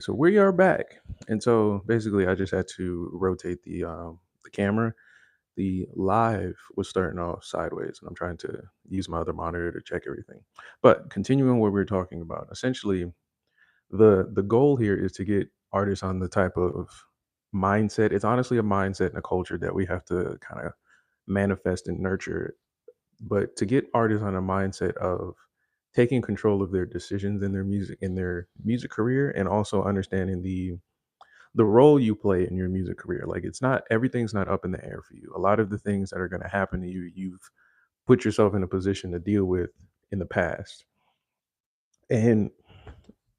So we are back, and so basically, I just had to rotate the camera. The live was starting off sideways, and I'm trying to use my other monitor to check everything. But continuing what we were talking about, essentially, the goal here is to get artists on the type of mindset. It's honestly a mindset and a culture that we have to kind of manifest and nurture. But to get artists on a mindset of taking control of their decisions in their music career, and also understanding the role you play in your music career. Like, it's not everything's not up in the air for you. A lot of the things that are going to happen to you, you've put yourself in a position to deal with in the past. And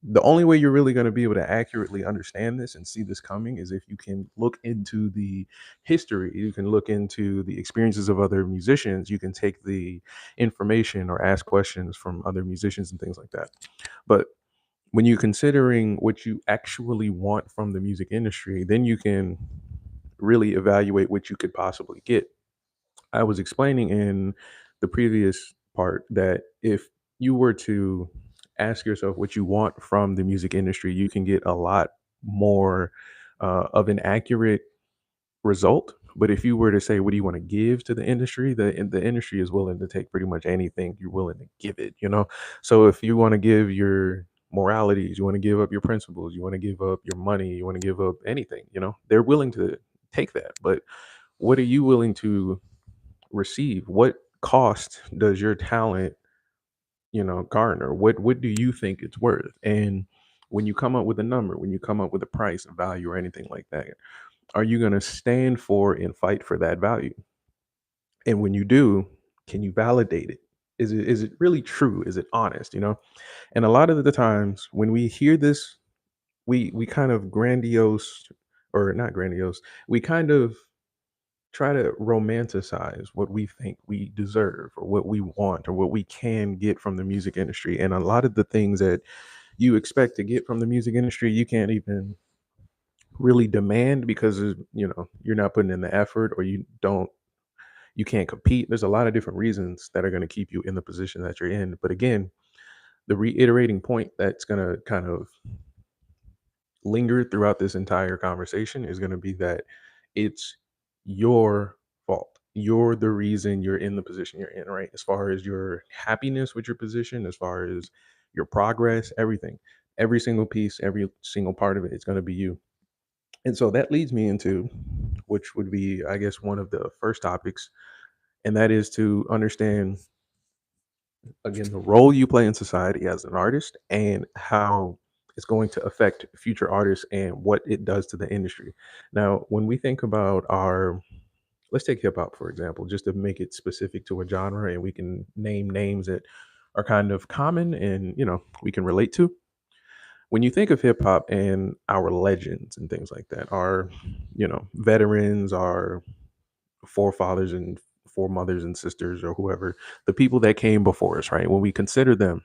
the only way you're really going to be able to accurately understand this and see this coming is if you can look into the history, you can look into the experiences of other musicians, you can take the information or ask questions from other musicians and things like that. But when you're considering what you actually want from the music industry, then you can really evaluate what you could possibly get. I was explaining in the previous part that if you were to ask yourself what you want from the music industry, you can get a lot more of an accurate result. But if you were to say, what do you want to give to the industry? The industry is willing to take pretty much anything you're willing to give it, you know? So if you want to give your moralities, you want to give up your principles, you want to give up your money, you want to give up anything, they're willing to take that. But what are you willing to receive? What cost does your talent, garner? What do you think it's worth? And when you come up with a number, when you come up with a price, a value, or anything like that, are you going to stand for and fight for that value? And when you do, can you validate it? Is it really true? Is it honest? And a lot of the times when we hear this, we kind of grandiose, or not grandiose, we kind of try to romanticize what we think we deserve, or what we want, or what we can get from the music industry. And a lot of the things that you expect to get from the music industry, you can't even really demand, because you're not putting in the effort, or you can't compete. There's a lot of different reasons that are going to keep you in the position that you're in. But again, the reiterating point that's going to kind of linger throughout this entire conversation is going to be that it's your fault. You're the reason you're in the position you're in, right? As far as your happiness with your position, as far as your progress, everything, every single piece, every single part of it, it's going to be you. And so that leads me into, which would be, I guess, one of the first topics, and that is to understand, again, the role you play in society as an artist, and how it's going to affect future artists and what it does to the industry. Now, when we think about let's take hip hop, for example, just to make it specific to a genre, and we can name names that are kind of common and, we can relate to. When you think of hip hop and our legends and things like that, our, veterans, our forefathers and foremothers and sisters, or whoever, the people that came before us, right? When we consider them,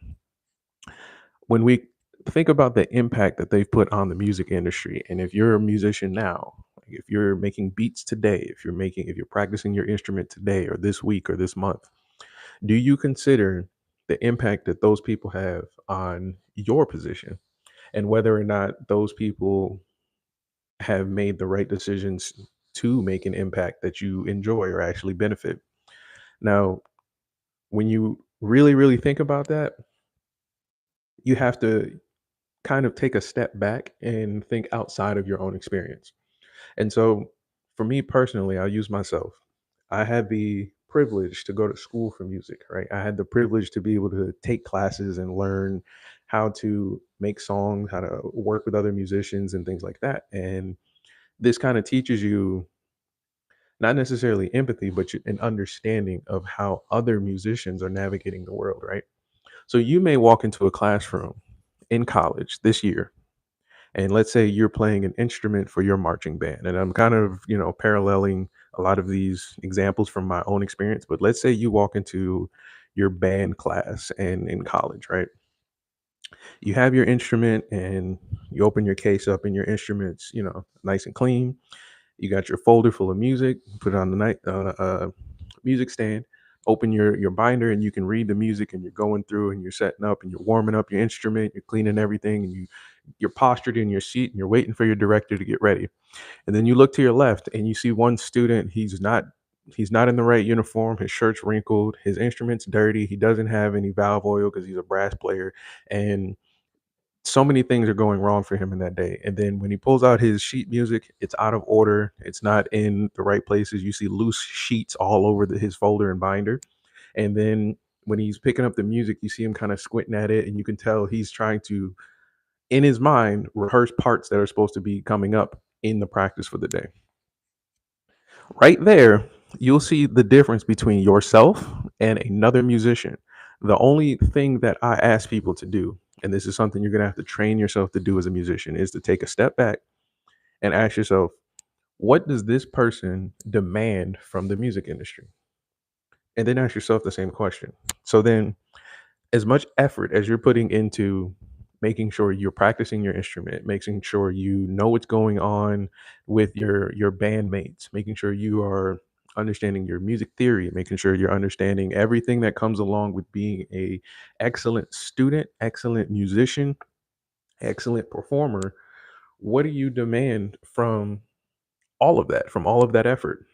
when we think about the impact that they've put on the music industry, and if you're a musician now, like if you're making beats today, if you're practicing your instrument today, or this week, or this month, do you consider the impact that those people have on your position, and whether or not those people have made the right decisions to make an impact that you enjoy or actually benefit? Now, when you really, really think about that, you have to kind of take a step back and think outside of your own experience. And so, for me personally, I'll use myself. I had the privilege to go to school for music, right? I had the privilege to be able to take classes and learn how to make songs, how to work with other musicians, and things like that. And this kind of teaches you not necessarily empathy, but an understanding of how other musicians are navigating the world, right? So you may walk into a classroom in college this year, and let's say you're playing an instrument for your marching band. And I'm kind of, paralleling a lot of these examples from my own experience. But let's say you walk into your band class and in college, right? You have your instrument, and you open your case up, and your instrument's, nice and clean. You got your folder full of music, put it on the night music stand, open your binder, and you can read the music, and you're going through, and you're setting up, and you're warming up your instrument, you're cleaning everything, and you're postured in your seat and you're waiting for your director to get ready. And then you look to your left and you see one student, he's not in the right uniform, his shirt's wrinkled, his instrument's dirty, he doesn't have any valve oil because he's a brass player, and so many things are going wrong for him in that day. And then when he pulls out his sheet music, it's out of order, it's not in the right places. You see loose sheets all over his folder and binder. And then when he's picking up the music, you see him kind of squinting at it, and you can tell he's trying to, in his mind, rehearse parts that are supposed to be coming up in the practice for the day. Right there, you'll see the difference between yourself and another musician. The only thing that I ask people to do, and this is something you're going to have to train yourself to do as a musician, is to take a step back and ask yourself, what does this person demand from the music industry? And then ask yourself the same question. So then, as much effort as you're putting into making sure you're practicing your instrument, making sure you know what's going on with your bandmates, making sure you are understanding your music theory, making sure you're understanding everything that comes along with being a excellent student, excellent musician, excellent performer, what do you demand from all of that effort?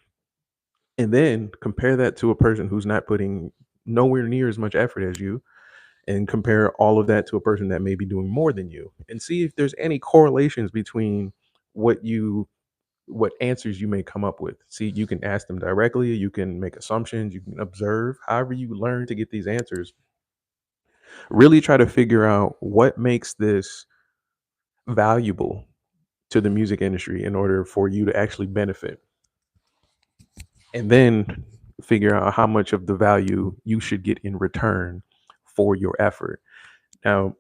And then compare that to a person who's not putting nowhere near as much effort as you, and compare all of that to a person that may be doing more than you, and see if there's any correlations between what answers you may come up with. See, you can ask them directly, you can make assumptions, you can observe, however you learn to get these answers. Really try to figure out what makes this valuable to the music industry in order for you to actually benefit, and then figure out how much of the value you should get in return for your effort. Now,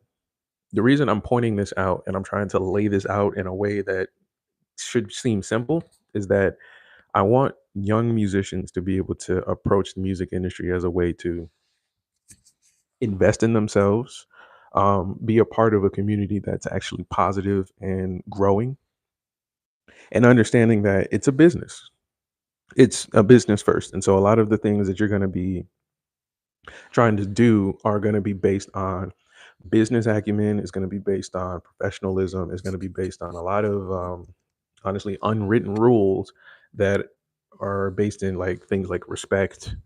the reason I'm pointing this out and I'm trying to lay this out in a way that should seem simple is that I want young musicians to be able to approach the music industry as a way to invest in themselves, be a part of a community that's actually positive and growing, and understanding that it's a business. It's a business first. And so a lot of the things that you're going to be trying to do are going to be based on business acumen, is going to be based on professionalism, is going to be based on a lot of honestly unwritten rules that are based in like things like respect,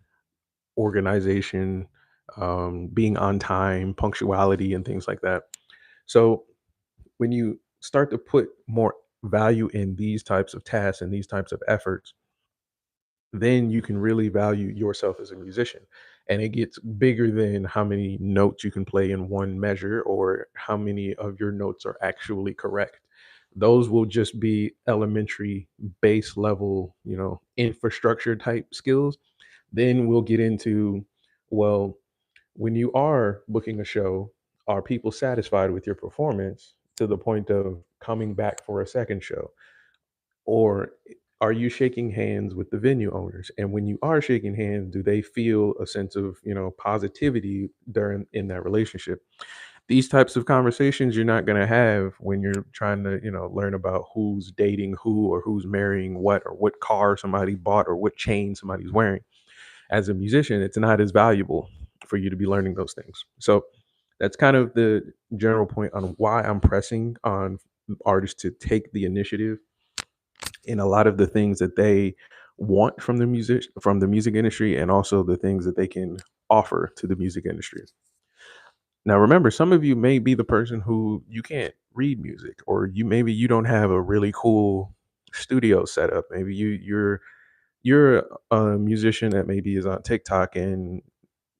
organization, being on time, punctuality, and things like that. So when you start to put more value in these types of tasks and these types of efforts, then you can really value yourself as a musician. And it gets bigger than how many notes you can play in one measure or how many of your notes are actually correct. Those will just be elementary base level, infrastructure type skills. Then we'll get into, well, when you are booking a show, are people satisfied with your performance to the point of coming back for a second show? Or are you shaking hands with the venue owners? And when you are shaking hands, do they feel a sense of, positivity during in that relationship? These types of conversations you're not going to have when you're trying to, learn about who's dating who or who's marrying what or what car somebody bought or what chain somebody's wearing. As a musician, it's not as valuable for you to be learning those things. So that's kind of the general point on why I'm pressing on artists to take the initiative in a lot of the things that they want from the music industry, and also the things that they can offer to the music industry. Now remember, some of you may be the person who you can't read music, or you don't have a really cool studio setup. Maybe you're a musician that maybe is on TikTok, and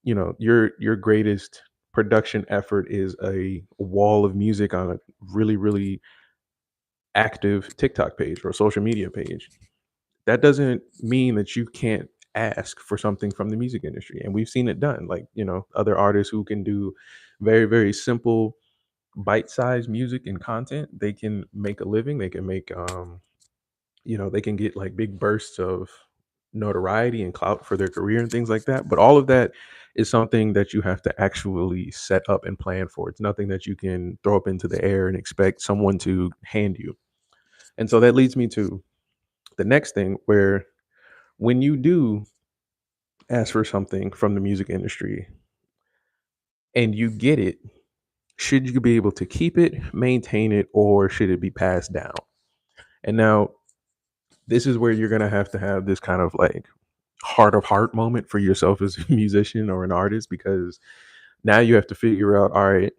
your greatest production effort is a wall of music on a really really active TikTok page or social media page. That doesn't mean that you can't ask for something from the music industry. And we've seen it done, like, other artists who can do very, very simple bite-sized music and content. They can make a living. They can make, they can get like big bursts of notoriety and clout for their career and things like that. But all of that is something that you have to actually set up and plan for. It's nothing that you can throw up into the air and expect someone to hand you. And so that leads me to the next thing, where when you do ask for something from the music industry and you get it, Should you be able to keep it, maintain it, or should it be passed down? And now this is where you're gonna have to have this kind of like heart of heart moment for yourself as a musician or an artist, because now you have to figure out, all right,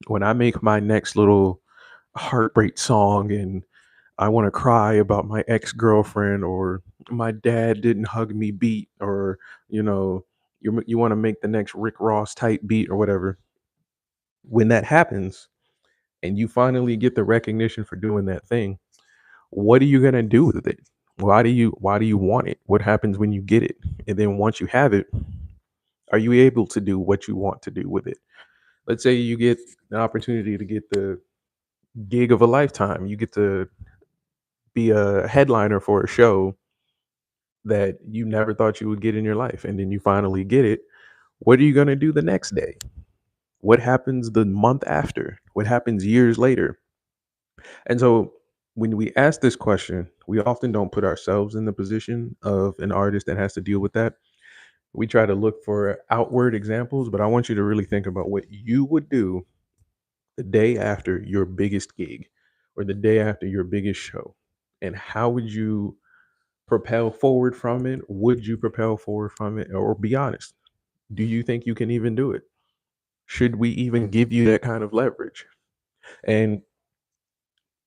when I make my next little heartbreak song and I want to cry about my ex-girlfriend, or my dad didn't hug me beat, or you know, you want to make the next Rick Ross type beat or whatever. When that happens and you finally get the recognition for doing that thing, what are you going to do with it? Why do you want it? What happens when you get it? And then once you have it, are you able to do what you want to do with it? Let's say you get an opportunity to get the gig of a lifetime. You get to be a headliner for a show that you never thought you would get in your life, and then you finally get it. What are you going to do the next day? What happens the month after? What happens years later? And so when we ask this question, we often don't put ourselves in the position of an artist that has to deal with that. We try to look for outward examples, but I want you to really think about what you would do the day after your biggest gig or the day after your biggest show. And how would you propel forward from it? Would you propel forward from it? Or be honest, do you think you can even do it? Should we even give you that kind of leverage? And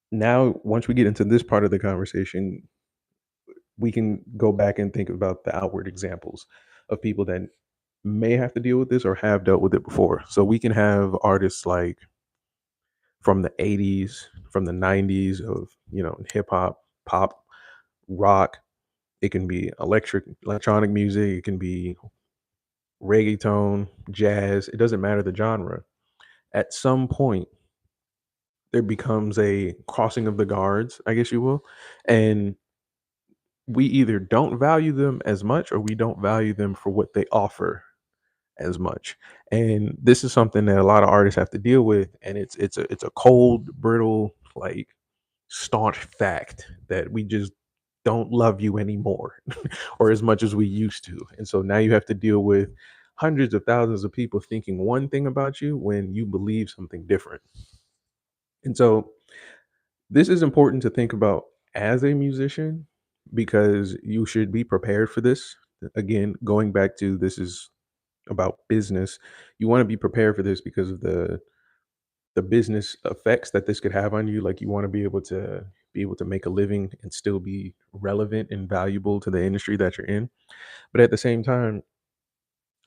now, once we get into this part of the conversation, we can go back and think about the outward examples of people that may have to deal with this or have dealt with it before. So we can have artists like from the 80s, from the 90s of, hip hop, pop, rock. It can be electronic music, it can be reggaeton, jazz, it doesn't matter the genre. At some point, there becomes a crossing of the guards, I guess you will. And we either don't value them as much or we don't value them for what they offer as much. And this is something that a lot of artists have to deal with. And it's a cold, brittle, like staunch fact that we just don't love you anymore or as much as we used to. And so now you have to deal with hundreds of thousands of people thinking one thing about you when you believe something different. And so this is important to think about as a musician, because you should be prepared for this. Again, going back to, this is about business. You want to be prepared for this because of the business effects that this could have on you. Like, you want to be able to make a living and still be relevant and valuable to the industry that you're in. But at the same time,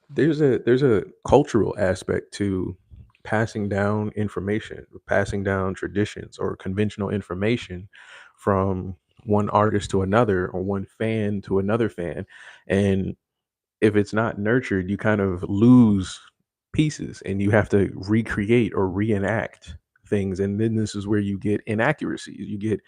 there's a cultural aspect to passing down information, passing down traditions or conventional information from one artist to another or one fan to another fan. And if it's not nurtured, you kind of lose pieces and you have to recreate or reenact things. And then this is where you get inaccuracies. You get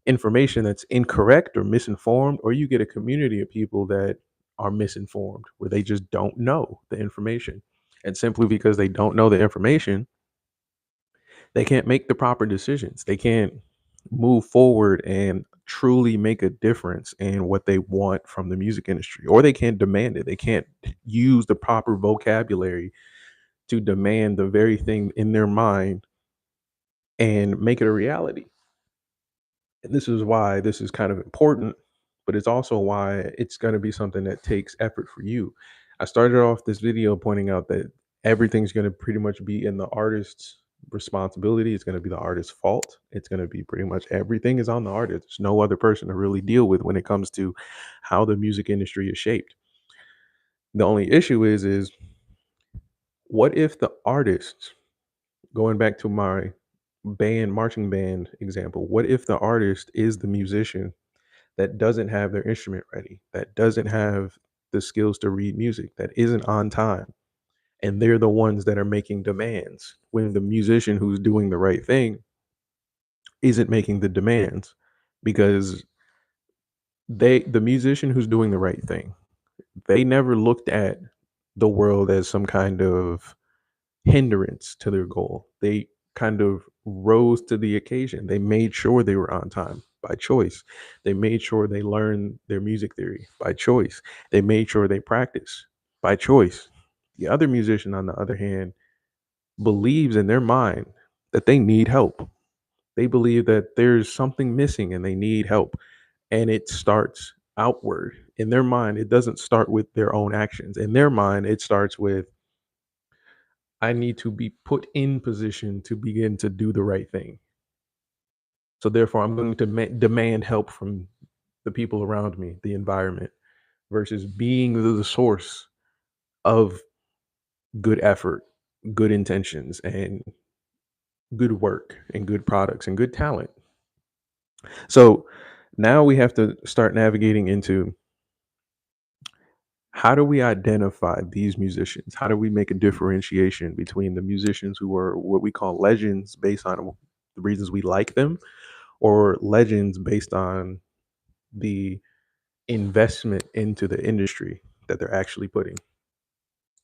information that's incorrect or misinformed, or you get a community of people that are misinformed, where they just don't know the information. And simply because they don't know the information, they can't make the proper decisions. They can't move forward and truly make a difference in what they want from the music industry, or they can't demand it. They can't use the proper vocabulary to demand the very thing in their mind and make it a reality. And this is why this is kind of important, but it's also why it's going to be something that takes effort for you. I started off this video pointing out that everything's going to pretty much be in the artist's responsibility. It's going to be the artist's fault. It's going to be pretty much everything is on the artist. There's no other person to really deal with when it comes to how the music industry is shaped. The only issue is what if the artist, going back to my marching band example, what if the artist is the musician that doesn't have their instrument ready, that doesn't have the skills to read music, that isn't on time, and they're the ones that are making demands when the musician who's doing the right thing isn't making the demands, because the musician who's doing the right thing, they never looked at the world as some kind of hindrance to their goal. They kind of rose to the occasion. They made sure they were on time by choice. They made sure they learned their music theory by choice. They made sure they practice by choice. The other musician, on the other hand, believes in their mind that they need help. They believe that there's something missing and they need help. And it starts outward. In their mind, it doesn't start with their own actions. In their mind, it starts with, I need to be put in position to begin to do the right thing. So therefore, I'm going to demand help from the people around me, the environment, versus being the source of good effort, good intentions, and good work, and good products, and good talent. So now we have to start navigating into, how do we identify these musicians? How do we make a differentiation between the musicians who are what we call legends based on the reasons we like them, or legends based on the investment into the industry that they're actually putting?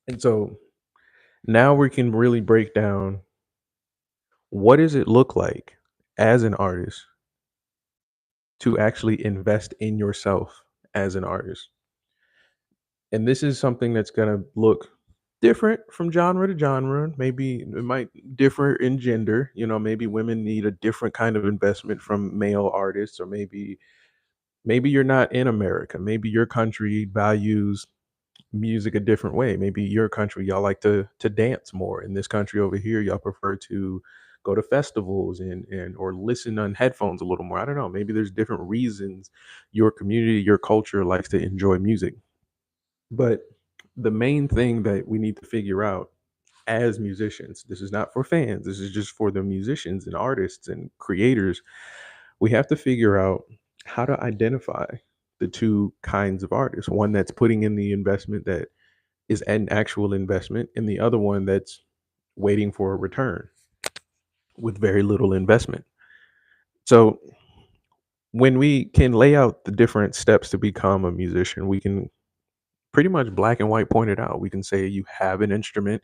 And so now we can really break down, what does it look like as an artist to actually invest in yourself as an artist? And this is something that's going to look different from genre to genre. Maybe it might differ in gender. Maybe women need a different kind of investment from male artists, or maybe you're not in America. Maybe your country values music a different way. Maybe your country, y'all like to dance more. In this country over here, y'all prefer to go to festivals and or listen on headphones a little more. I don't know. Maybe there's different reasons your community, your culture likes to enjoy music. But the main thing that we need to figure out as musicians, this is not for fans, this is just for the musicians and artists and creators. We have to figure out how to identify the two kinds of artists: one that's putting in the investment that is an actual investment, and the other one that's waiting for a return with very little investment. So when we can lay out the different steps to become a musician, we can pretty much black and white point it out. We can say you have an instrument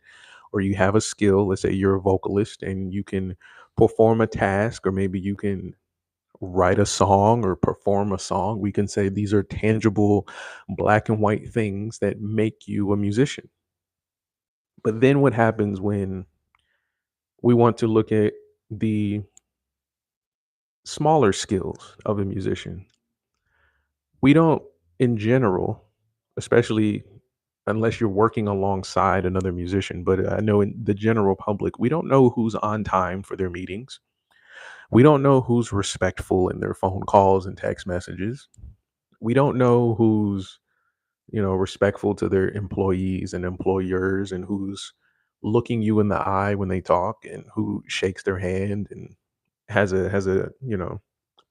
or you have a skill. Let's say you're a vocalist and you can perform a task, or maybe you can write a song or perform a song. We can say these are tangible black and white things that make you a musician. But then what happens when we want to look at the smaller skills of a musician? We don't, in general, especially unless you're working alongside another musician, but I know in the general public, we don't know who's on time for their meetings. We don't know who's respectful in their phone calls and text messages. We don't know who's, respectful to their employees and employers, and who's looking you in the eye when they talk, and who shakes their hand and has a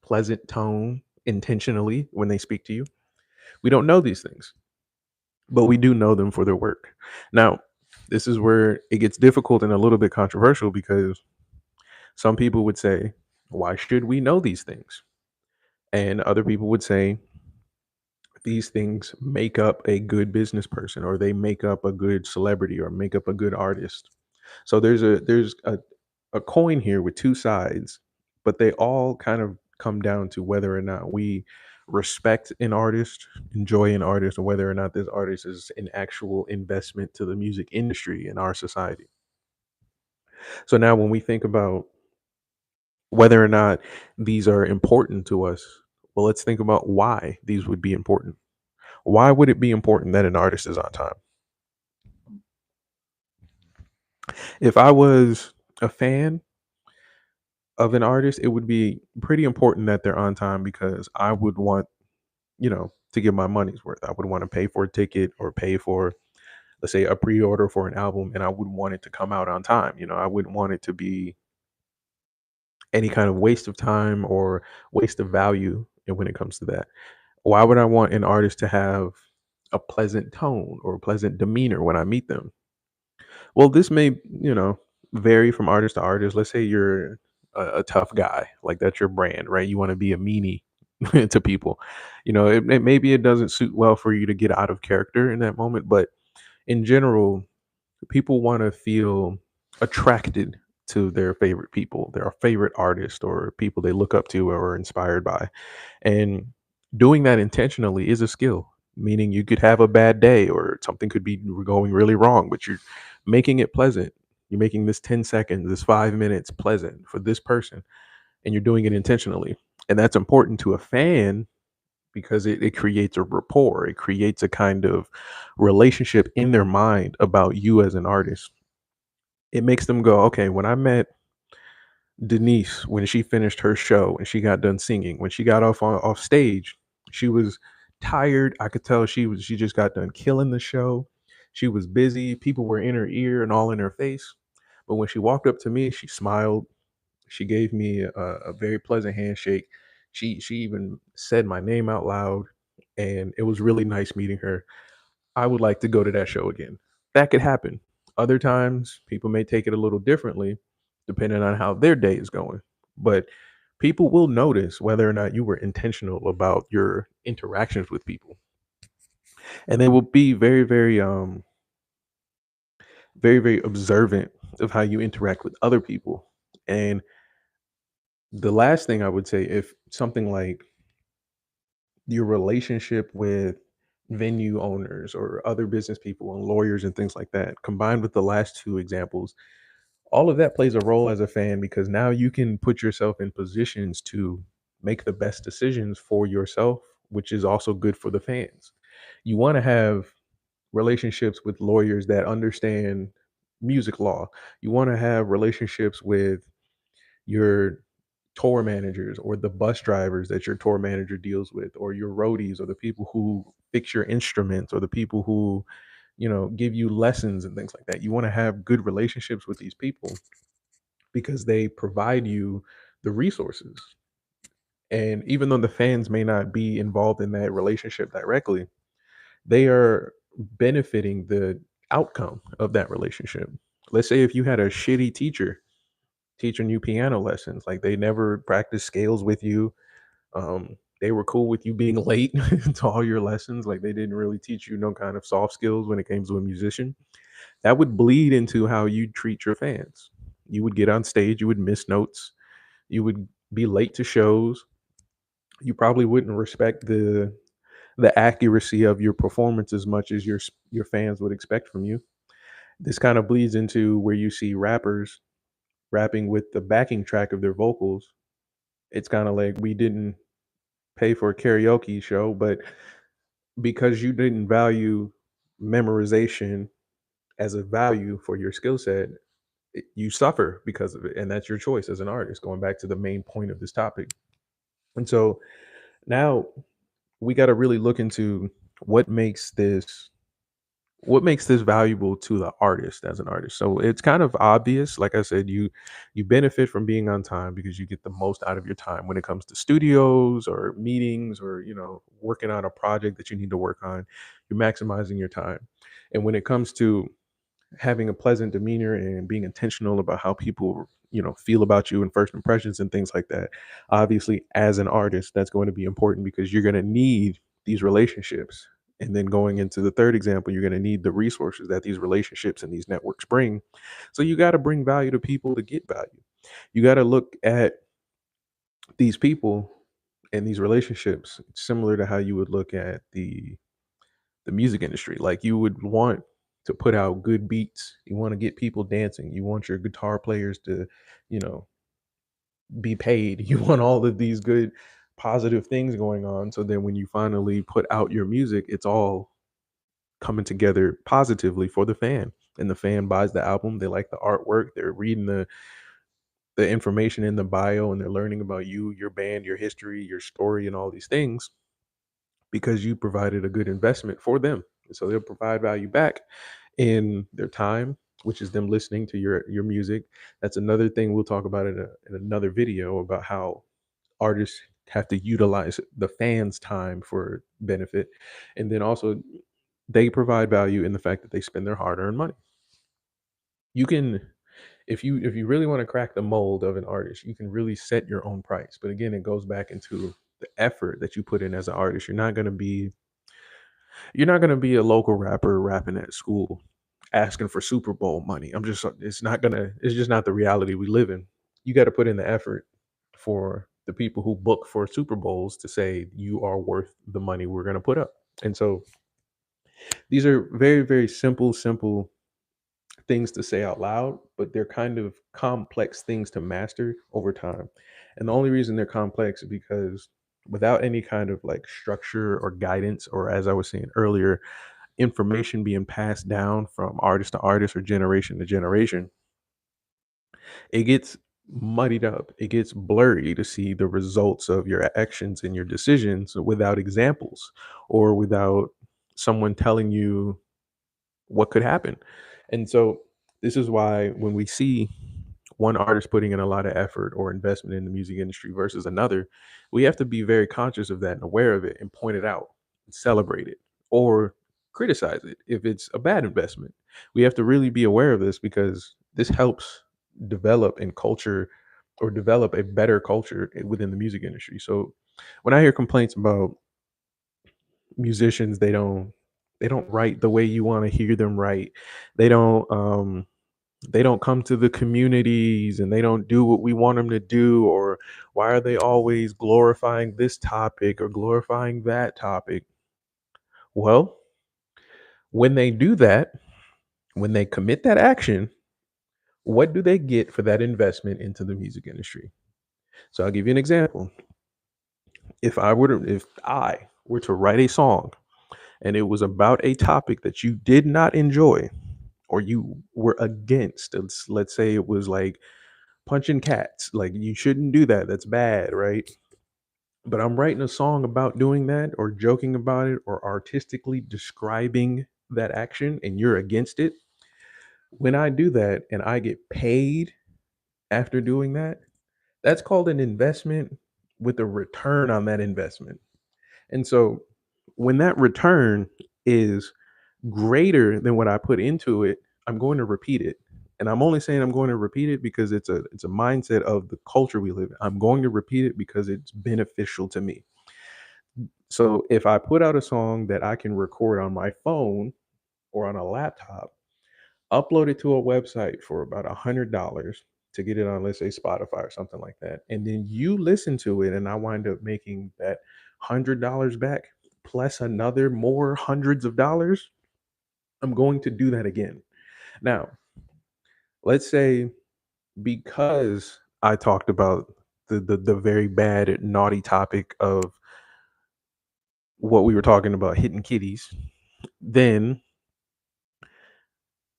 pleasant tone intentionally when they speak to you. We don't know these things, but we do know them for their work. Now, this is where it gets difficult and a little bit controversial, because some people would say, why should we know these things? And other people would say, these things make up a good business person, or they make up a good celebrity, or make up a good artist. So there's a coin here with two sides, but they all kind of come down to whether or not we respect an artist, enjoy an artist, or whether or not this artist is an actual investment to the music industry in our society. So now when we think about whether or not these are important to us, well, let's think about why these would be important. Why would it be important that an artist is on time? If I was a fan of an artist, it would be pretty important that they're on time, because I would want, to get my money's worth. I would want to pay for a ticket, or pay for, let's say, a pre-order for an album, and I would want it to come out on time. I wouldn't want it to be any kind of waste of time or waste of value. And when it comes to that, why would I want an artist to have a pleasant tone or a pleasant demeanor when I meet them? Well, this may, vary from artist to artist. Let's say you're a tough guy, like that's your brand, right? You want to be a meanie to people. Maybe it doesn't suit well for you to get out of character in that moment, but in general, people want to feel attracted to their favorite people, their favorite artist, or people they look up to or are inspired by. And doing that intentionally is a skill, meaning you could have a bad day or something could be going really wrong, but you're making it pleasant. You're making this 10 seconds, this 5 minutes pleasant for this person, and you're doing it intentionally. And that's important to a fan because it creates a rapport. It creates a kind of relationship in their mind about you as an artist. It makes them go, okay, when I met Denise, when she finished her show and she got done singing, when she got off stage, she was tired. I could tell she just got done killing the show. She was busy. People were in her ear and all in her face. But when she walked up to me, she smiled. She gave me a very pleasant handshake. She even said my name out loud, and it was really nice meeting her. I would like to go to that show again. That could happen. Other times, people may take it a little differently, depending on how their day is going. But people will notice whether or not you were intentional about your interactions with people, and they will be very observant of how you interact with other people. And the last thing I would say, if something like your relationship with venue owners or other business people and lawyers and things like that, combined with the last two examples, all of that plays a role as a fan because now you can put yourself in positions to make the best decisions for yourself, which is also good for the fans. You want to have relationships with lawyers that understand music law. You want to have relationships with your tour managers or the bus drivers that your tour manager deals with, or your roadies, or the people who fix your instruments, or the people who, give you lessons and things like that. You want to have good relationships with these people because they provide you the resources. And even though the fans may not be involved in that relationship directly, they are benefiting the outcome of that relationship. Let's say if you had a shitty teacher teaching you piano lessons, like they never practiced scales with you. They were cool with you being late to all your lessons. Like they didn't really teach you no kind of soft skills when it came to a musician. That would bleed into how you treat your fans. You would get on stage, you would miss notes, you would be late to shows. You probably wouldn't respect the accuracy of your performance as much as your fans would expect from you. This kind of bleeds into where you see rappers rapping with the backing track of their vocals. It's kind of like we didn't pay for a karaoke show, but because you didn't value memorization as a value for your skill set, you suffer because of it. And that's your choice as an artist, going back to the main point of this topic. And so now we got to really look into what makes this what makes this valuable to the artist as an artist. So it's kind of obvious. Like I said, you benefit from being on time because you get the most out of your time when it comes to studios or meetings, or working on a project that you need to work on. You're maximizing your time. And when it comes to having a pleasant demeanor and being intentional about how people feel about you and first impressions and things like that, obviously as an artist, that's going to be important because you're going to need these relationships. And then going into the third example, you're going to need the resources that these relationships and these networks bring. So you got to bring value to people to get value. You got to look at these people and these relationships similar to how you would look at the music industry. Like you would want to put out good beats. You want to get people dancing. You want your guitar players to, you know, be paid. You want all of these good positive things going on. So then when you finally put out your music, it's all coming together positively for the fan. And the fan buys the album. They like the artwork. They're reading the information in the bio, and they're learning about you, your band, your history, your story, and all these things because you provided a good investment for them. And so they'll provide value back in their time, which is them listening to your music. That's another thing we'll talk about in another video about how artists have to utilize the fans' time for benefit. And then also they provide value in the fact that they spend their hard-earned money. You can if you really want to crack the mold of an artist, you can really set your own price. But again, it goes back into the effort that you put in as an artist. You're not going to be a local rapper rapping at school asking for Super Bowl money. It's just not the reality we live in. You got to put in the effort for the people who book for Super Bowls to say you are worth the money we're going to put up. And so these are very, very simple things to say out loud, but they're kind of complex things to master over time. And the only reason they're complex is because without any kind of like structure or guidance, or as I was saying earlier, information being passed down from artist to artist or generation to generation, it gets muddied up. It gets blurry to see the results of your actions and your decisions without examples or without someone telling you what could happen. And so this is why when we see one artist putting in a lot of effort or investment in the music industry versus another, we have to be very conscious of that and aware of it and point it out, celebrate it, or criticize it if it's a bad investment. We have to really be aware of this because this helps develop and culture or develop a better culture within the music industry. So when I hear complaints about musicians, they don't write the way you want to hear them write. They don't they don't come to the communities and they don't do what we want them to do, or why are they always glorifying this topic or glorifying that topic? Well, when they do that, when they commit that action, what do they get for that investment into the music industry? So I'll give you an example. If I were to write a song and it was about a topic that you did not enjoy or you were against, let's say it was like punching cats, like you shouldn't do that, that's bad, right? But I'm writing a song about doing that or joking about it or artistically describing that action and you're against it. When I do that and I get paid after doing that, that's called an investment with a return on that investment. And so when that return is greater than what I put into it, I'm going to repeat it. And I'm only saying I'm going to repeat it because it's a mindset of the culture we live in. I'm going to repeat it because it's beneficial to me. So if I put out a song that I can record on my phone or on a laptop, upload it to a website for about $100 to get it on, let's say, Spotify or something like that, and then you listen to it, and I wind up making that $100 back plus another more hundreds of dollars, I'm going to do that again. Now, let's say because I talked about the very bad naughty topic of what we were talking about, hitting kitties, then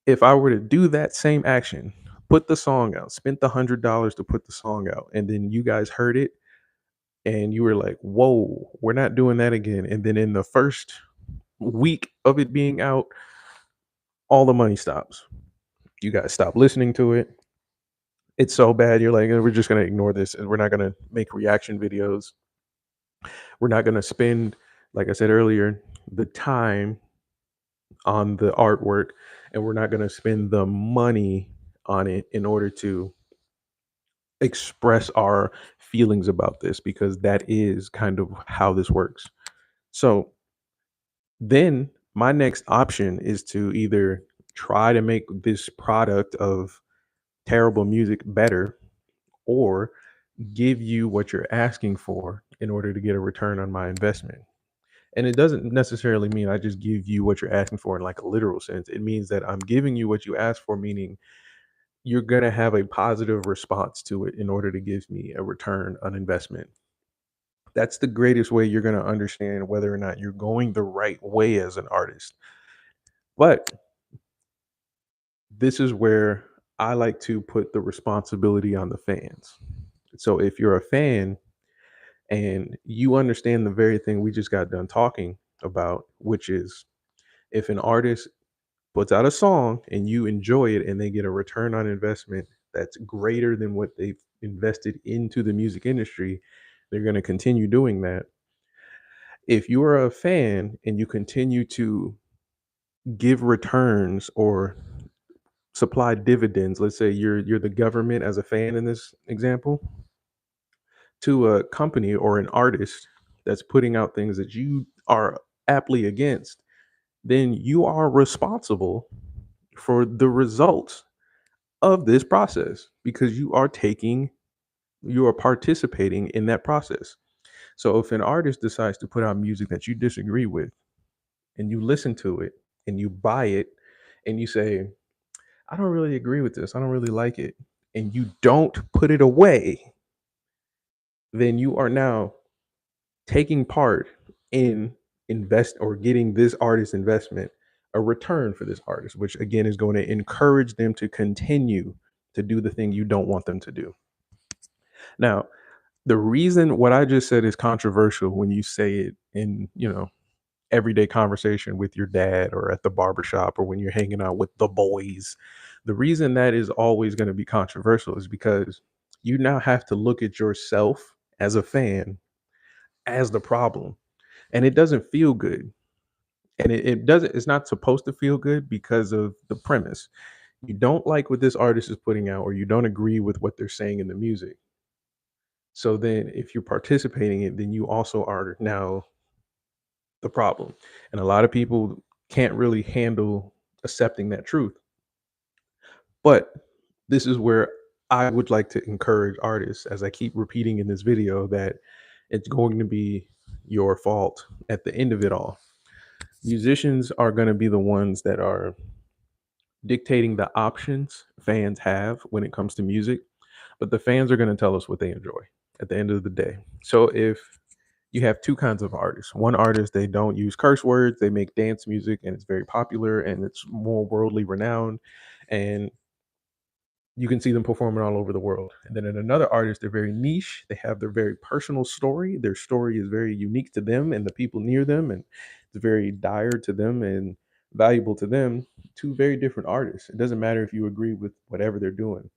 if I were to do that same action, put the song out, spent the $100 to put the song out, and then you guys heard it and you were like, "Whoa, we're not doing that again." And then in the first week of it being out, all the money stops. You guys stop listening to it. It's so bad, you're like, We're just gonna ignore this and we're not gonna make reaction videos. We're not gonna spend, like I said earlier, the time on the artwork, and we're not gonna spend the money on it in order to express our feelings about this because that is kind of how this works. So then my next option is to either try to make this product of terrible music better or give you what you're asking for in order to get a return on my investment. And it doesn't necessarily mean I just give you what you're asking for in like a literal sense. It means that I'm giving you what you asked for, meaning you're going to have a positive response to it in order to give me a return on investment. That's the greatest way you're going to understand whether or not you're going the right way as an artist. But this is where I like to put the responsibility on the fans. So if you're a fan and you understand the very thing we just got done talking about, which is if an artist puts out a song and you enjoy it and they get a return on investment that's greater than what they've invested into the music industry, they're going to continue doing that. If you are a fan and you continue to give returns or supply dividends, let's say you're the government as a fan in this example, to a company or an artist that's putting out things that you are aptly against, then you are responsible for the results of this process because you are participating in that process. So if an artist decides to put out music that you disagree with and you listen to it and you buy it and you say, I don't really agree with this. I don't really like it. And you don't put it away, then you are now taking part in invest or getting this artist investment a return for this artist, which again is going to encourage them to continue to do the thing you don't want them to do. Now, the reason what I just said is controversial when you say it in, everyday conversation with your dad or at the barbershop or when you're hanging out with the boys. The reason that is always going to be controversial is because you now have to look at yourself as a fan as the problem. And it doesn't feel good. And it doesn't, it's not supposed to feel good because of the premise. You don't like what this artist is putting out, or you don't agree with what they're saying in the music. So then if you're participating in it, then you also are now the problem. And a lot of people can't really handle accepting that truth. But this is where I would like to encourage artists, as I keep repeating in this video, that it's going to be your fault at the end of it all. Musicians are going to be the ones that are dictating the options fans have when it comes to music, but the fans are going to tell us what they enjoy at the end of the day. So if you have two kinds of artists. One artist, they don't use curse words, they make dance music and it's very popular and it's more worldly renowned. And you can see them performing all over the world. And then in another artist, they're very niche. They have their very personal story. Their story is very unique to them and the people near them, and it's very dire to them and valuable to them. Two very different artists. It doesn't matter if you agree with whatever they're doing.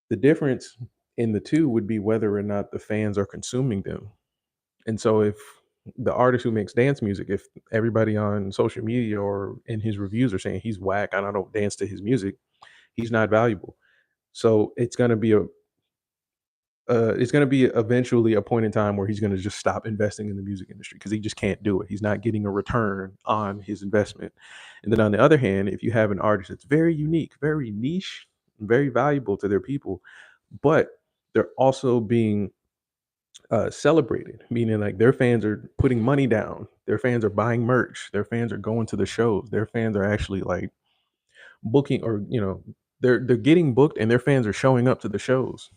The difference in the two would be whether or not the fans are consuming them. And so if the artist who makes dance music, if everybody on social media or in his reviews are saying he's whack and I don't dance to his music, he's not valuable. So it's gonna be eventually a point in time where he's gonna just stop investing in the music industry because he just can't do it. He's not getting a return on his investment. And then on the other hand, if you have an artist that's very unique, very niche, very valuable to their people, but they're also being celebrated, meaning like their fans are putting money down, their fans are buying merch, their fans are going to the shows, their fans are actually like booking, or they're getting booked and their fans are showing up to the shows.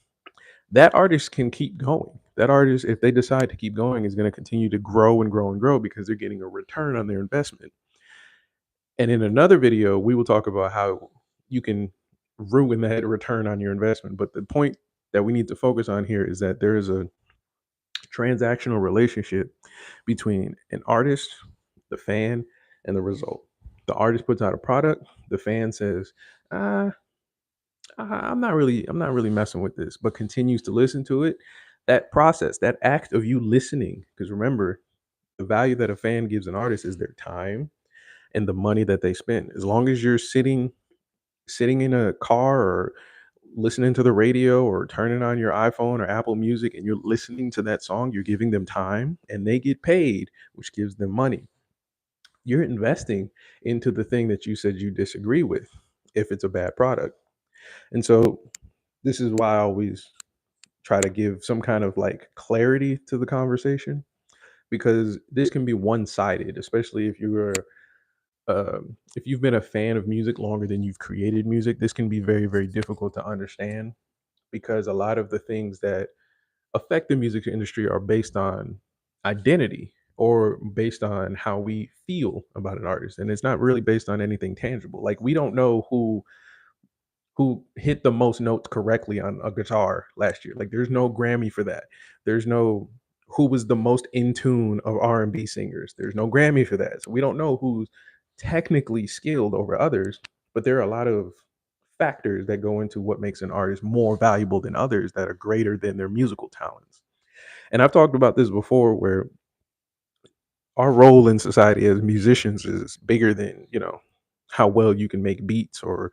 That artist can keep going. That artist, if they decide to keep going, is going to continue to grow and grow and grow because they're getting a return on their investment. And in another video, we will talk about how you can ruin that return on your investment. But the point that we need to focus on here is that there is a transactional relationship between an artist, the fan, and the result. The artist puts out a product, the fan says, uh, I'm not really messing with this, but continues to listen to it. That process, that act of you listening, because remember, the value that a fan gives an artist is their time and the money that they spend. As long as you're sitting in a car or listening to the radio or turning on your iPhone or Apple Music and you're listening to that song, you're giving them time and they get paid, which gives them money. You're investing into the thing that you said you disagree with if it's a bad product. And so this is why I always try to give some kind of like clarity to the conversation, because this can be one-sided, especially if you've been a fan of music longer than you've created music. This can be very, very difficult to understand because a lot of the things that affect the music industry are based on identity or based on how we feel about an artist, and it's not really based on anything tangible. Like we don't know who hit the most notes correctly on a guitar last year. Like there's no Grammy for that. There's no who was the most in tune of R&B singers. There's no Grammy for that. So we don't know who's technically skilled over others, but there are a lot of factors that go into what makes an artist more valuable than others that are greater than their musical talents. And I've talked about this before where our role in society as musicians is bigger than, how well you can make beats or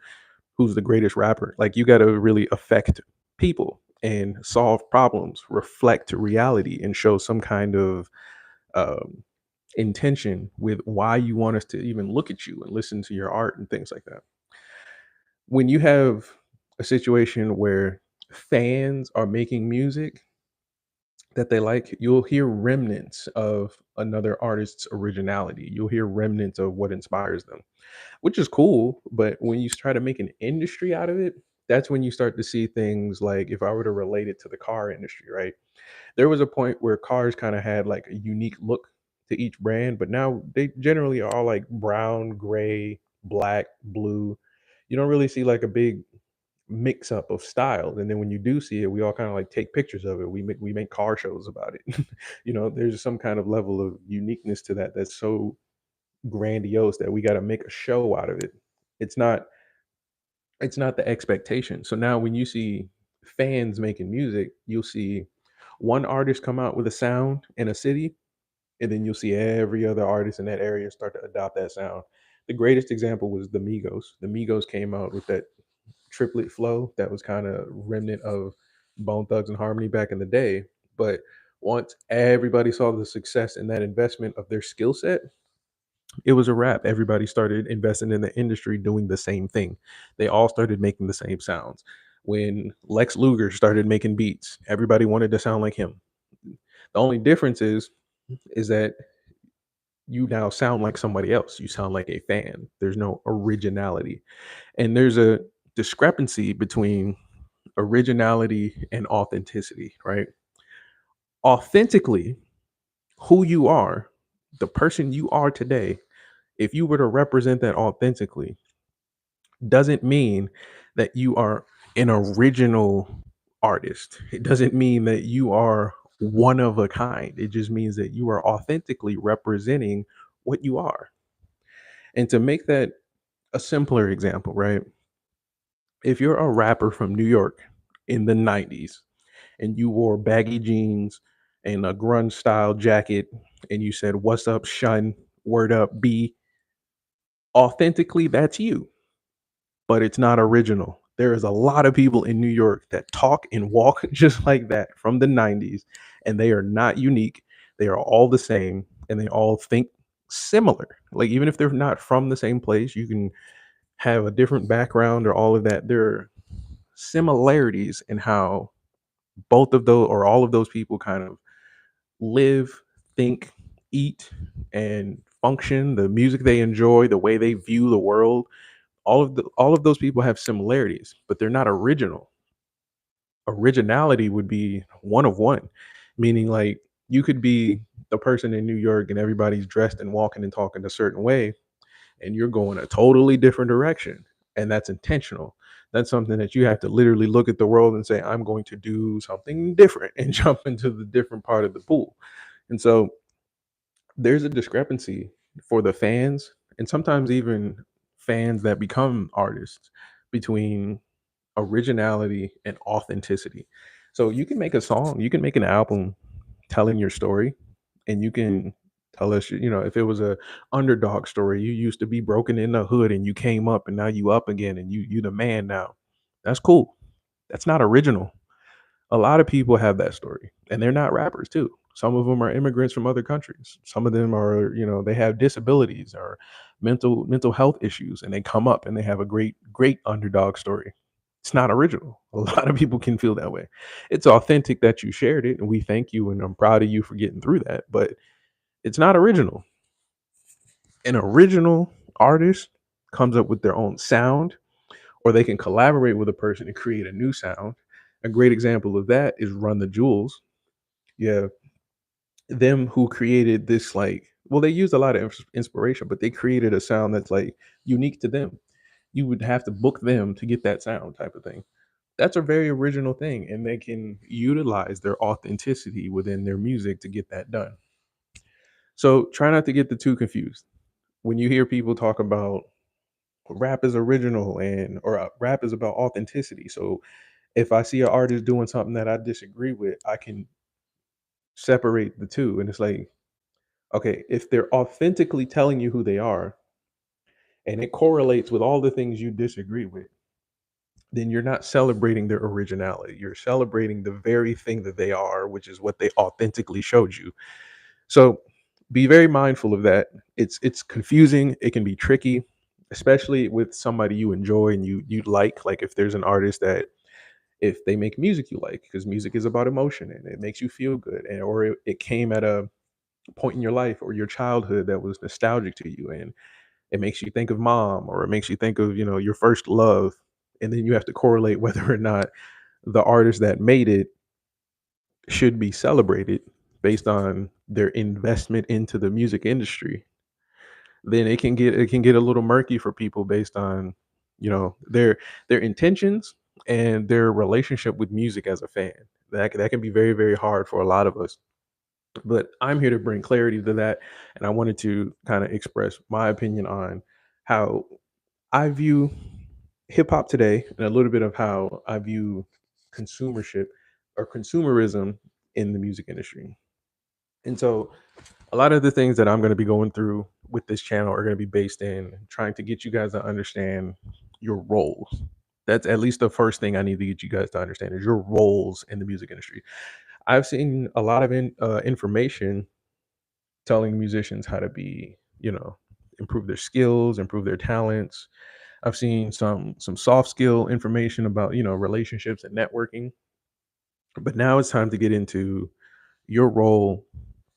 who's the greatest rapper. Like you got to really affect people and solve problems, reflect reality, and show some kind of um, intention with why you want us to even look at you and listen to your art and things like that. When you have a situation where fans are making music that they like, you'll hear remnants of another artist's originality. You'll hear remnants of what inspires them, which is cool. But when you try to make an industry out of it, that's when you start to see things like, if I were to relate it to the car industry, right? There was a point where cars kind of had like a unique look to each brand, but now they generally are all like brown, gray, black, blue. You don't really see like a big mix up of styles. And then when you do see it, we all kind of like take pictures of it. We make car shows about it. There's some kind of level of uniqueness to that that's so grandiose that we got to make a show out of it. It's not it's not the expectation. So now when you see fans making music, you'll see one artist come out with a sound in a city, and then you'll see every other artist in that area start to adopt that sound. The greatest example was the Migos. The Migos came out with that triplet flow that was kind of remnant of Bone Thugs and Harmony back in the day. But once everybody saw the success and that investment of their skill set, it was a wrap. Everybody started investing in the industry doing the same thing. They all started making the same sounds. When Lex Luger started making beats, everybody wanted to sound like him. The only difference is that you now sound like somebody else. You sound like a fan. There's no originality. And there's a discrepancy between originality and authenticity, right? Authentically, who you are, the person you are today, if you were to represent that authentically, doesn't mean that you are an original artist. It doesn't mean that you are one of a kind. It just means that you are authentically representing what you are. And to make that a simpler example, right? If you're a rapper from New York in the 90s and you wore baggy jeans and a grunge style jacket and you said, "What's up, Shun? Word up, B," authentically, that's you, but it's not original. There is a lot of people in New York that talk and walk just like that from the 90s, and they are not unique. They are all the same, and they all think similar. Like, even if they're not from the same place, you can have a different background or all of that. There are similarities in how both of those or all of those people kind of live, think, eat, and function, the music they enjoy, the way they view the world. All of those people have similarities, but they're not original. Originality would be one of one, meaning like you could be the person in New York and everybody's dressed and walking and talking a certain way, and you're going a totally different direction. And that's intentional. That's something that you have to literally look at the world and say, I'm going to do something different and jump into the different part of the pool. And so there's a discrepancy for the fans and sometimes even fans that become artists between originality and authenticity. So you can make a song, you can make an album telling your story, and you can tell us, if it was a underdog story, you used to be broken in the hood and you came up and now you up again and you the man now. That's cool. That's not original. A lot of people have that story, and they're not rappers too. Some of them are immigrants from other countries. Some of them are, they have disabilities or mental health issues, and they come up and they have a great underdog story. It's not original. A lot of people can feel that way. It's authentic that you shared it, and we thank you, and I'm proud of you for getting through that. But it's not original. An original artist comes up with their own sound, or they can collaborate with a person and create a new sound. A great example of that is Run the Jewels. Yeah, them who created this, like, well, they used a lot of inspiration, but they created a sound that's like unique to them. You would have to book them to get that sound type of thing. That's a very original thing, and they can utilize their authenticity within their music to get that done. So try not to get the two confused. When you hear people talk about rap is original or rap is about authenticity. So if I see an artist doing something that I disagree with, I can separate the two. And it's like, okay, if they're authentically telling you who they are and it correlates with all the things you disagree with, then you're not celebrating their originality. You're celebrating the very thing that they are, which is what they authentically showed you. So be very mindful of that. It's confusing. It can be tricky, especially with somebody you enjoy and you like. Like if there's an artist that if they make music you like, because music is about emotion and it makes you feel good, and or it came at a point in your life or your childhood that was nostalgic to you, and it makes you think of mom, or it makes you think of, your first love, and then you have to correlate whether or not the artist that made it should be celebrated based on their investment into the music industry. Then it can get a little murky for people based on, their intentions and their relationship with music as a fan. That can be very, very hard for a lot of us. But I'm here to bring clarity to that, and I wanted to kind of express my opinion on how I view hip hop today, and a little bit of how I view consumership or consumerism in the music industry. And so a lot of the things that I'm going to be going through with this channel are going to be based in trying to get you guys to understand your roles. That's at least the first thing I need to get you guys to understand is your roles in the music industry. I've seen a lot of information telling musicians how to be, improve their skills, improve their talents. I've seen some soft skill information about, relationships and networking. But now it's time to get into your role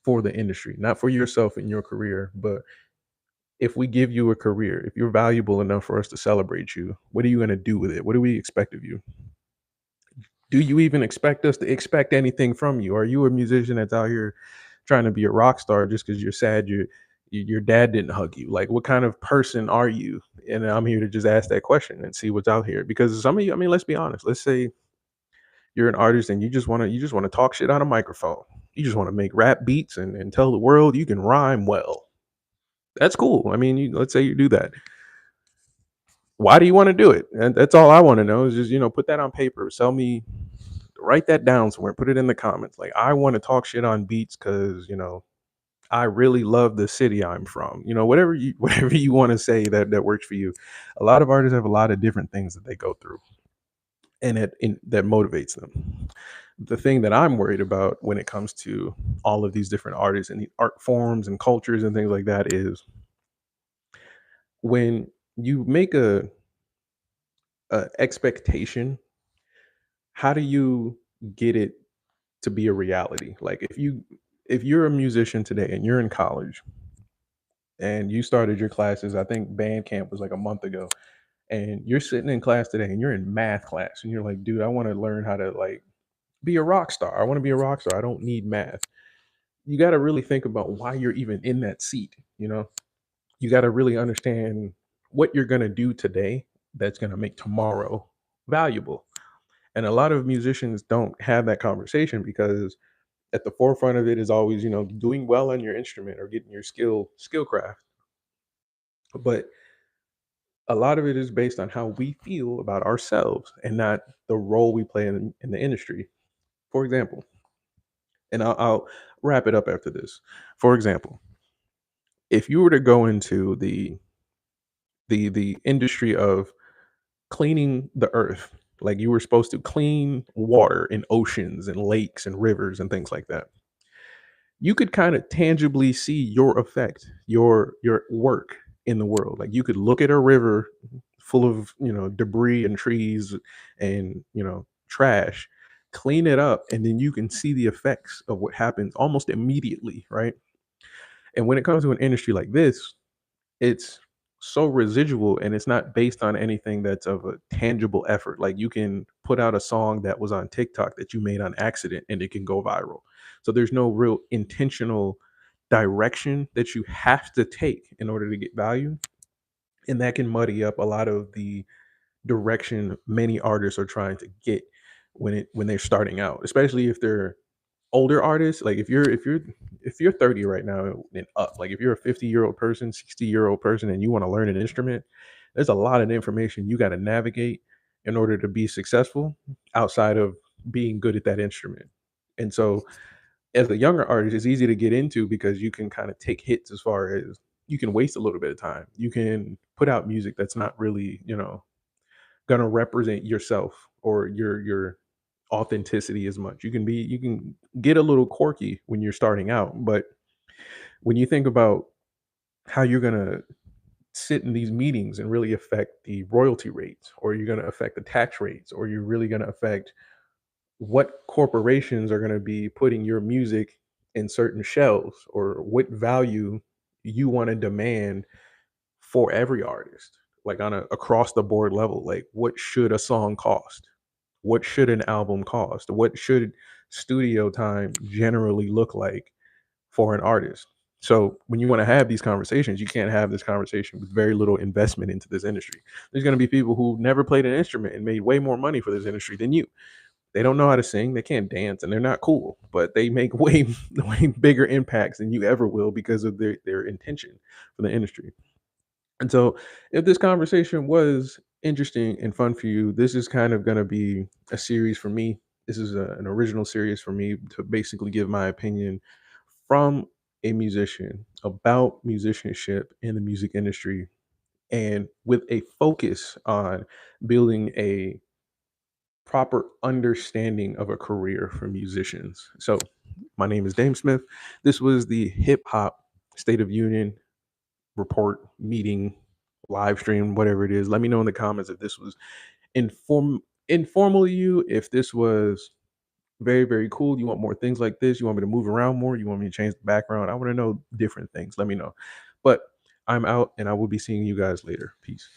for the industry, not for yourself and your career, but if we give you a career, if you're valuable enough for us to celebrate you, what are you going to do with it? What do we expect of you? Do you even expect us to expect anything from you? Are you a musician that's out here trying to be a rock star just because you're sad your dad didn't hug you? Like, what kind of person are you? And I'm here to just ask that question and see what's out here. Because some of you, I mean, let's be honest. Let's say you're an artist and you just want to talk shit on a microphone. You just want to make rap beats and tell the world you can rhyme well. That's cool. I mean, let's say you do that. Why do you want to do it? And that's all I want to know is just, put that on paper. Tell me, write that down somewhere, put it in the comments. Like, I want to talk shit on beats because, I really love the city I'm from. Whatever you whatever you want to say that works for you. A lot of artists have a lot of different things that they go through, and that motivates them. The thing that I'm worried about when it comes to all of these different artists and the art forms and cultures and things like that is when you make a expectation, how do you get it to be a reality? Like, if you're a musician today and you're in college and you started your classes, I think BandCamp was like a month ago, and you're sitting in class today and you're in math class and you're like, dude, I want to learn how to like be a rock star. I want to be a rock star. I don't need math. You got to really think about why you're even in that seat. You got to really understand what you're going to do today that's going to make tomorrow valuable. And a lot of musicians don't have that conversation because at the forefront of it is always, doing well on your instrument or getting your skill craft. But a lot of it is based on how we feel about ourselves and not the role we play in the industry. For example, and I'll wrap it up after this. For example, if you were to go into the industry of cleaning the earth, like you were supposed to clean water in oceans and lakes and rivers and things like that, you could kind of tangibly see your effect, your work in the world. Like, you could look at a river full of, debris and trees and, trash, clean it up, and then you can see the effects of what happens almost immediately, right? And when it comes to an industry like this, it's so residual and it's not based on anything that's of a tangible effort. Like, you can put out a song that was on TikTok that you made on accident and it can go viral. So there's no real intentional direction that you have to take in order to get value. And that can muddy up a lot of the direction many artists are trying to get when they're starting out, especially if they're older artists. Like, if you're 30 right now and up, like if you're a 50-year-old person, 60-year-old person, and you want to learn an instrument, there's a lot of information you got to navigate in order to be successful outside of being good at that instrument. And so as a younger artist, it's easy to get into because you can kind of take hits as far as you can waste a little bit of time. You can put out music that's not really, gonna represent yourself or your authenticity as much. You can get a little quirky when you're starting out, but when you think about how you're gonna sit in these meetings and really affect the royalty rates, or you're going to affect the tax rates, or you're really going to affect what corporations are going to be putting your music in certain shelves, or what value you want to demand for every artist, like on a across the board level. Like, what should a song cost? What should an album cost? What should studio time generally look like for an artist? So when you want to have these conversations, you can't have this conversation with very little investment into this industry. There's going to be people who never played an instrument and made way more money for this industry than you. They don't know how to sing, they can't dance, and they're not cool, but they make way way bigger impacts than you ever will because of their intention for the industry. And so, if this conversation was interesting and fun for you, this is kind of going to be a series for me. This is an original series for me to basically give my opinion from a musician about musicianship in the music industry, and with a focus on building a proper understanding of a career for musicians. So, my name is DameSmiff. This was the Hip Hop State of Union report, meeting, live stream, whatever it is. Let me know in the comments if this was informal to you, if this was very, very cool. You want more things like this? You want me to move around more? You want me to change the background? I want to know different things. Let me know. But I'm out, and I will be seeing you guys later. Peace.